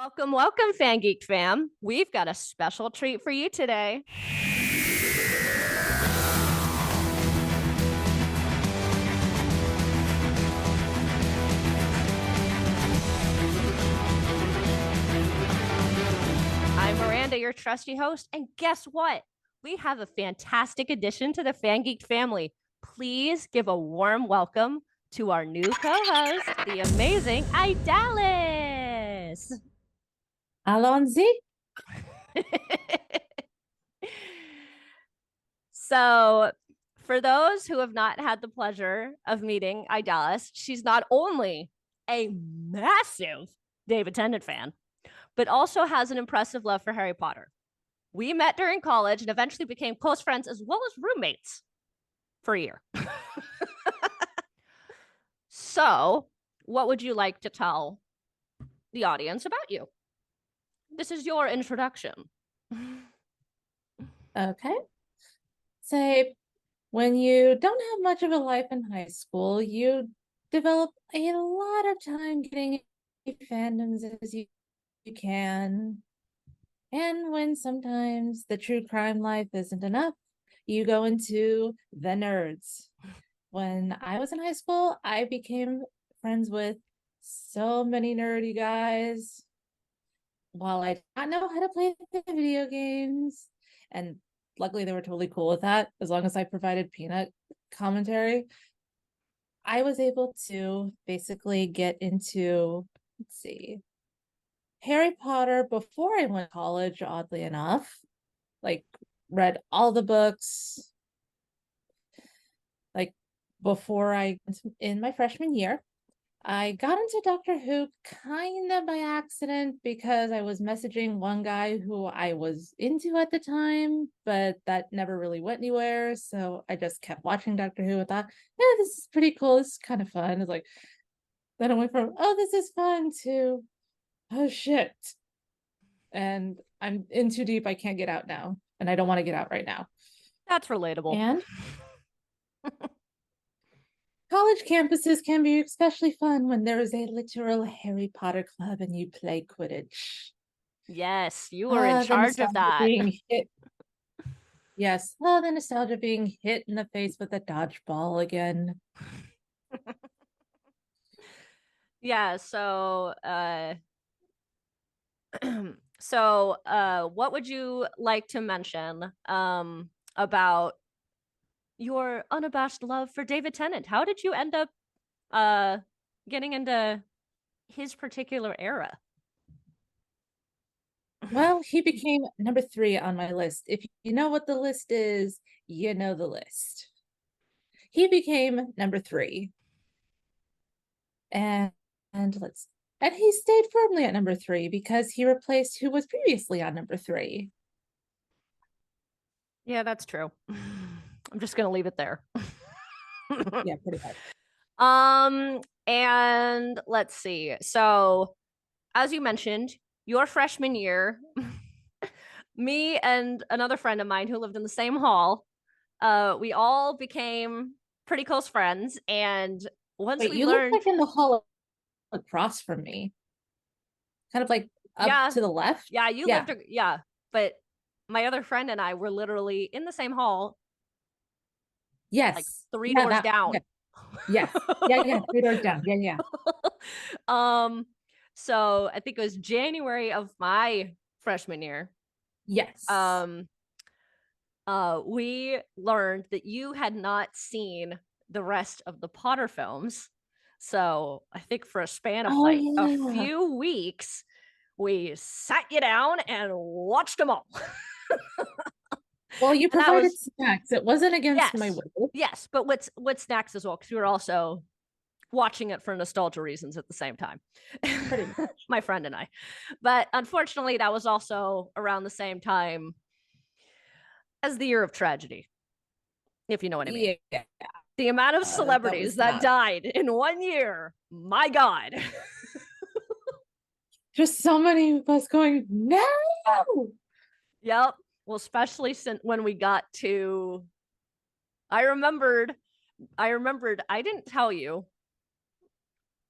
Welcome, FanGeek'd fam. We've got a special treat for you today. I'm Miranda, your trusty host, and guess what? We have a fantastic addition to the FanGeek'd family. Please give a warm welcome to our new co-host, the amazing Idalis. Allon-sy. So, for those who have not had the pleasure of meeting Idalis, she's not only a massive David Tennant fan, but also has an impressive love for Harry Potter. We met during college and eventually became close friends as well as roommates for a year. So, what would you like to tell the audience about you? This is your introduction. Okay. Say, when you don't have much of a life in high school, you develop a lot of time getting fandoms as you can. And when sometimes the true crime life isn't enough, you go into the nerds. When I was in high school, I became friends with so many nerdy guys. While I did not know how to play the video games, and luckily they were totally cool with that, as long as I provided peanut commentary, I was able to basically get into, let's see, Harry Potter before I went to college, oddly enough. Like, read all the books, like, before in my freshman year. I got into Doctor Who kind of by accident because I was messaging one guy who I was into at the time, but that never really went anywhere. So I just kept watching Doctor Who and thought, yeah, this is pretty cool. This is kind of fun. It's like, then I went from, oh, this is fun to, oh, shit. And I'm in too deep. I can't get out now. And I don't want to get out right now. That's relatable. And college campuses can be especially fun when there is a literal Harry Potter club and you play Quidditch. Yes, you were in charge of that. Being hit. Yes. Oh, the nostalgia being hit in the face with a dodgeball again. Yeah, so what would you like to mention about your unabashed love for David Tennant? How did you end up getting into his particular era? Well, he became number 3 on my list. If you know what the list is, you know the list. He became number 3. And he stayed firmly at number 3 because he replaced who was previously on number 3. Yeah, that's true. I'm just gonna leave it there. Yeah, pretty much. And let's see. So, as you mentioned, your freshman year, me and another friend of mine who lived in the same hall, we all became pretty close friends. And once we you learned, look like in the hall across from me, kind of like up to the left. Yeah, you lived. Yeah, but my other friend and I were literally in the same hall. Yes, like 3 doors down. Yeah. Yeah, 3 doors down. Yeah. So I think it was January of my freshman year. Yes. We learned that you had not seen the rest of the Potter films. So I think for a span of a few weeks, we sat you down and watched them all. Well, you provided snacks. It wasn't against my will. Yes, but with snacks as well, because we were also watching it for nostalgia reasons at the same time. Pretty much. My friend and I. But unfortunately, that was also around the same time as the year of tragedy, if you know what I mean. Yeah. The amount of celebrities that died in 1 year, my God. Just so many of us going, no! Yep. Well, especially since when we got to, I remembered, I didn't tell you,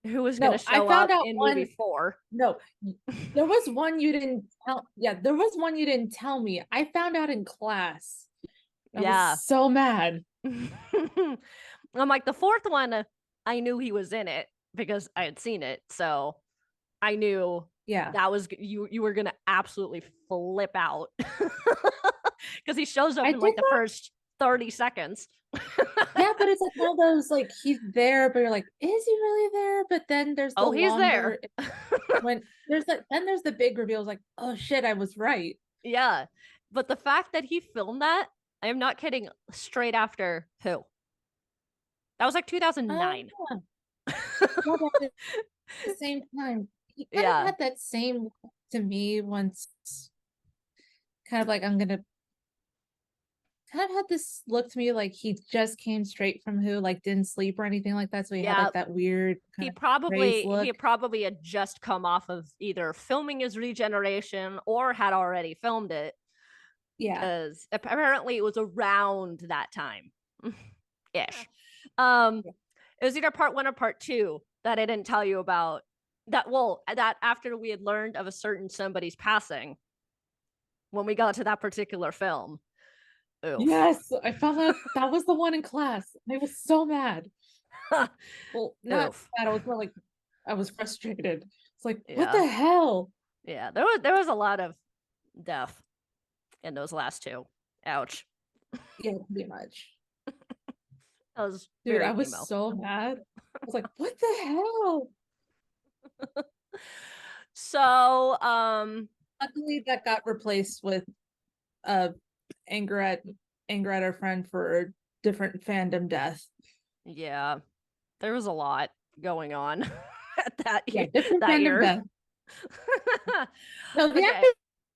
who was going to No, I show found up out in one. movie 4. No, there was one you didn't tell. Yeah, there was one you didn't tell me. I found out in class. I Yeah. was so mad. I'm like, the 4th one, I knew he was in it because I had seen it. So I knew Yeah. that was you were gonna absolutely flip out. Because he shows up I in like did the that. first 30 seconds. Yeah, but it's like one of those like he's there, but you're like, is he really there? But then there's the Oh, he's there. longer when there's the then there's the big reveals like, oh shit, I was right. Yeah. But the fact that he filmed that, I am not kidding, straight after who? That was like 2009. Yeah, but at the same time, he kind of Yeah. had that same look to me once, kind of like I'm gonna kind of had this look to me like he just came straight from who, like didn't sleep or anything like that. So he had Yeah. like that weird kind He of crazed probably look. he probably had just come off of either filming his regeneration or had already filmed it. Yeah. Because apparently it was around that time ish. Um, it was either part 1 or part 2 that I didn't tell you about. That after we had learned of a certain somebody's passing, when we got to that particular film. Oof. Yes, I found out that was the one in class. I was so mad. Well, not Oof. mad. I was more like I was frustrated. It's like, what Yeah. the hell? Yeah. There was a lot of death in those last 2. Ouch. Yeah, pretty much. That was Dude, very I was emo. so mad. I was like, what the hell? So, Luckily that got replaced with uh anger at our friend for a different fandom death. yeah, there was a lot going on at Yeah, different that fandom year. death. No, the Okay. actor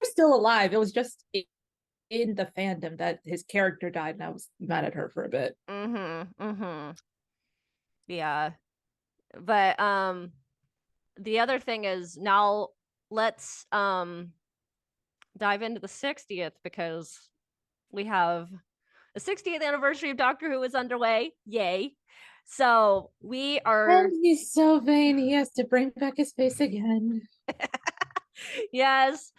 was still alive. It was just in the fandom that his character died, and I was mad at her for a bit. Yeah. But the other thing is, now let's dive into the 60th, because we have the 60th anniversary of Doctor Who is underway. Yay. So we are And he's so vain, he has to bring back his face again. yes.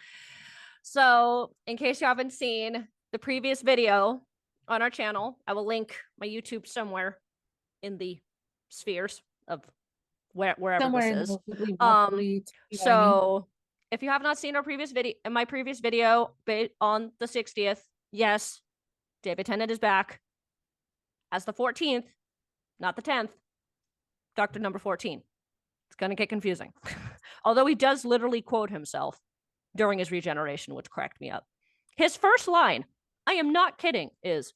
So, in case you haven't seen the previous video on our channel, I will link my YouTube somewhere in the spheres of wherever Somewhere this in is. the lovely So if you have not seen our previous video, in my previous video on the 60th, yes, David Tennant is back as the 14th, not the 10th. Doctor number 14. It's gonna get confusing. Although he does literally quote himself during his regeneration, which cracked me up. His first line, I am not kidding, is,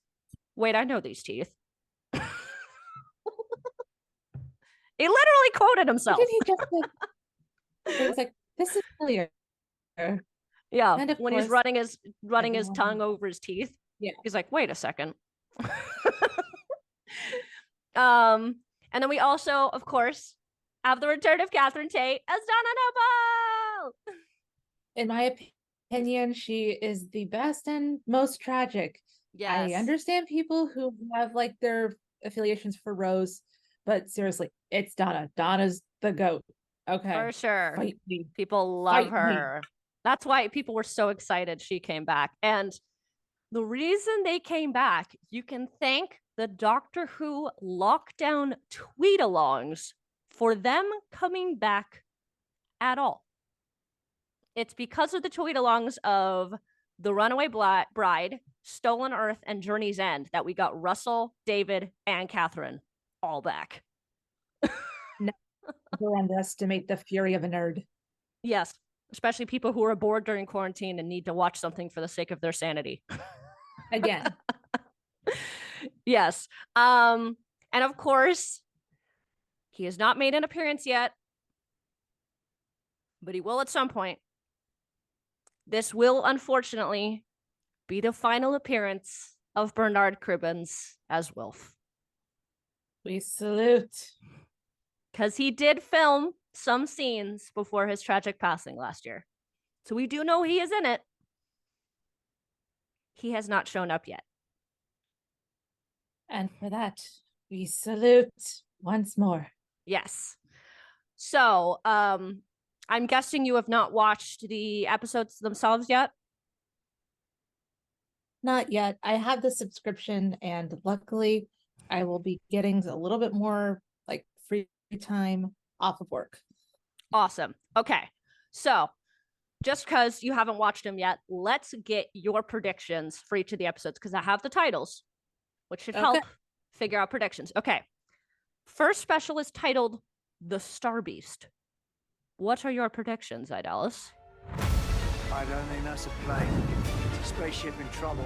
wait, I know these teeth. He literally quoted himself. What did he just say? It was like, this is familiar. Yeah, And of when course, he's running his everyone, tongue over his teeth. yeah. He's like, wait a second. And then we also, of course, have the return of Catherine Tate as Donna Noble. In my opinion, she is the best and most tragic. Yes. I understand people who have like their affiliations for Rose, but seriously, it's Donna. Donna's the goat. Okay. For sure. Fight me. People love Fight her. me. That's why people were so excited she came back. And the reason they came back, you can thank the Doctor Who lockdown tweet-alongs for them coming back at all. It's because of the tweet-alongs of The Runaway Bride, Stolen Earth, and Journey's End that we got Russell, David, and Catherine all back. Never underestimate the fury of a nerd. Yes, especially people who are bored during quarantine and need to watch something for the sake of their sanity. Again. Yes. And of course, he has not made an appearance yet, but he will at some point. This will, unfortunately, be the final appearance of Bernard Cribbins as Wilf. We salute. Because he did film some scenes before his tragic passing last year. So we do know he is in it. He has not shown up yet. And for that, we salute once more. Yes. So, I'm guessing you have not watched the episodes themselves yet. Not yet. I have the subscription, and luckily, I will be getting a little bit more like free time off of work. Awesome. Okay. So, just because you haven't watched them yet, let's get your predictions for each of the episodes because I have the titles, which should help figure out predictions. Okay. First special is titled The Star Beast. What are your predictions, Idalis? I don't think that's a plane. It's a spaceship in trouble.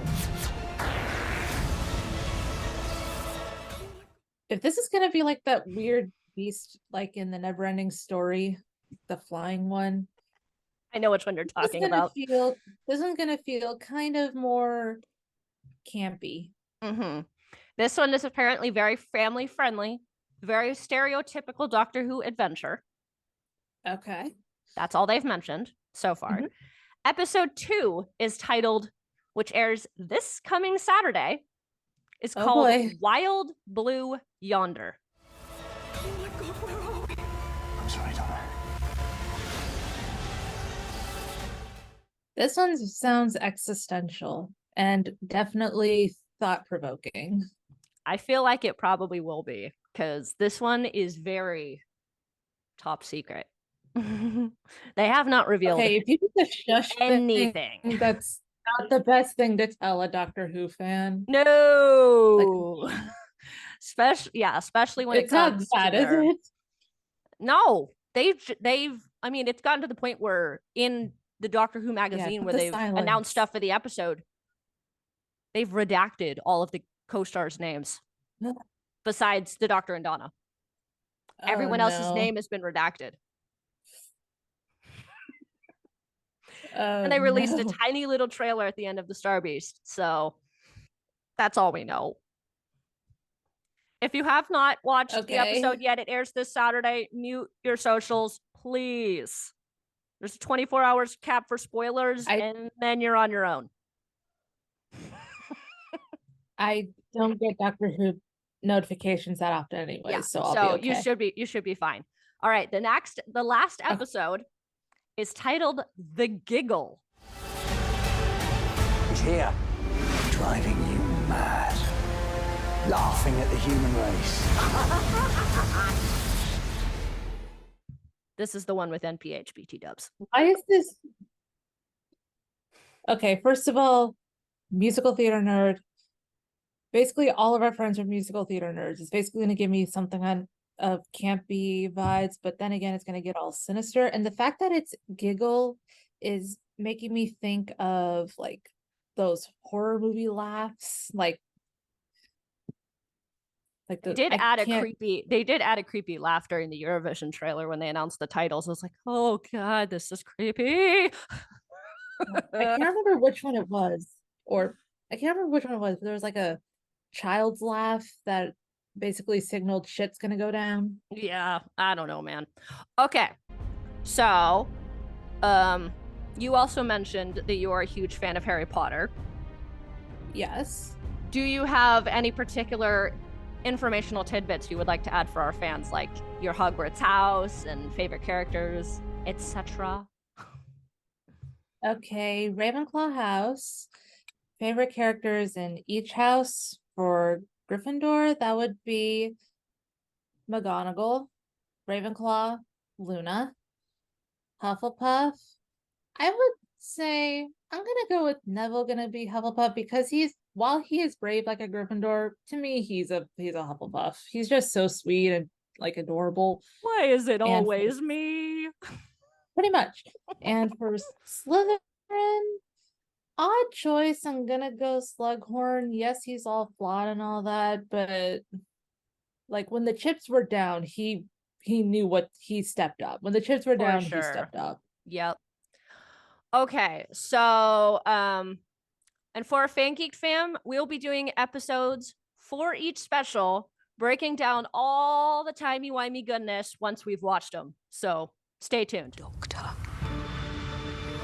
If this is gonna be like that weird beast, like in the Neverending Story, the flying one, I know which one you're talking about. This one's gonna feel kind of more campy. Mm-hmm. This one is apparently very family friendly, very stereotypical Doctor Who adventure. Okay. That's all they've mentioned so far. Episode 2 is titled, which airs this coming Saturday, is called Wild Blue Yonder. Oh my God, where are we? I'm sorry, Donna. This one sounds existential and definitely thought-provoking. I feel like it probably will be because this one is very top secret. They have not revealed if you do the shush anything. That's not the best thing to tell a Doctor Who fan. No. Especially when it's not bad, is it? No, they've I mean, it's gotten to the point where in the Doctor Who magazine where they've announced stuff for the episode, they've redacted all of the co-stars' names besides the Doctor and Donna. Everyone else's name has been redacted. And they released a tiny little trailer at the end of the Star Beast. So that's all we know. If you have not watched the episode yet, it airs this Saturday. Mute your socials, please. There's a 24 hours cap for spoilers, and then you're on your own. I don't get Doctor Who notifications that often anyway, so I'll be okay. you should be fine. All right, the last episode is titled The Giggle. He's here, driving you mad, laughing at the human race. This is the one with NPH BT dubs. Why is this? Okay, first of all, musical theater nerd. Basically, all of our friends are musical theater nerds. It's basically going to give me something of campy vibes, but then again, it's going to get all sinister. And the fact that it's giggle is making me think of like those horror movie laughs, like they did add a creepy laugh during the Eurovision trailer when they announced the titles. I was like, oh God, this is creepy. I can't remember which one it was, but there was like a child's laugh that basically signaled shit's gonna go down. Yeah, I don't know, man. Okay, so you also mentioned that you are a huge fan of Harry Potter. Yes. Do you have any particular informational tidbits you would like to add for our fans, like your Hogwarts house and favorite characters, etc.? Okay, Ravenclaw house. Favorite characters in each house. For Gryffindor, that would be McGonagall. Ravenclaw, Luna. Hufflepuff, I would say I'm gonna go with Neville. Gonna be Hufflepuff because while he is brave like a Gryffindor, to me he's a Hufflepuff. He's just so sweet and like adorable. Why is it always me? Pretty much. And for Slytherin, odd choice. I'm gonna go Slughorn. Yes, he's all flawed and all that, but like when the chips were down, he knew what he stepped up. When the chips were down, he stepped up. Yep. Okay, so and for our FanGeek'd fam, we'll be doing episodes for each special, breaking down all the timey-wimey goodness once we've watched them. So stay tuned. Doctor,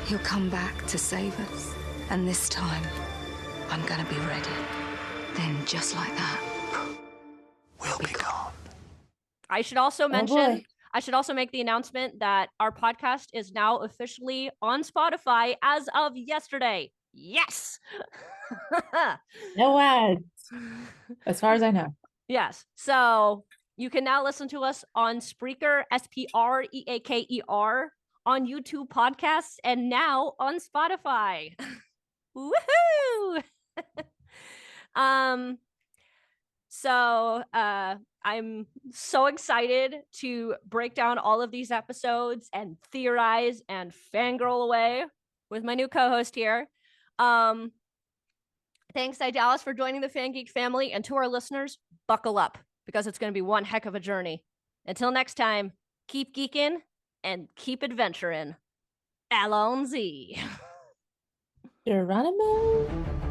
he'll come back to save us, and this time I'm gonna be ready. Then just like that, we'll be gone. I should also mention I should also make the announcement that our podcast is now officially on Spotify as of yesterday. Yes. No ads, as far as I know. Yes. So you can now listen to us on Spreaker, Spreaker, on YouTube podcasts, and now on Spotify. Woohoo! So I'm so excited to break down all of these episodes and theorize and fangirl away with my new co-host here. Thanks, Idalis, for joining the FanGeek'd family, and to our listeners, buckle up because it's going to be one heck of a journey. Until next time, keep geeking and keep adventuring. Allon-sy. Geronimo.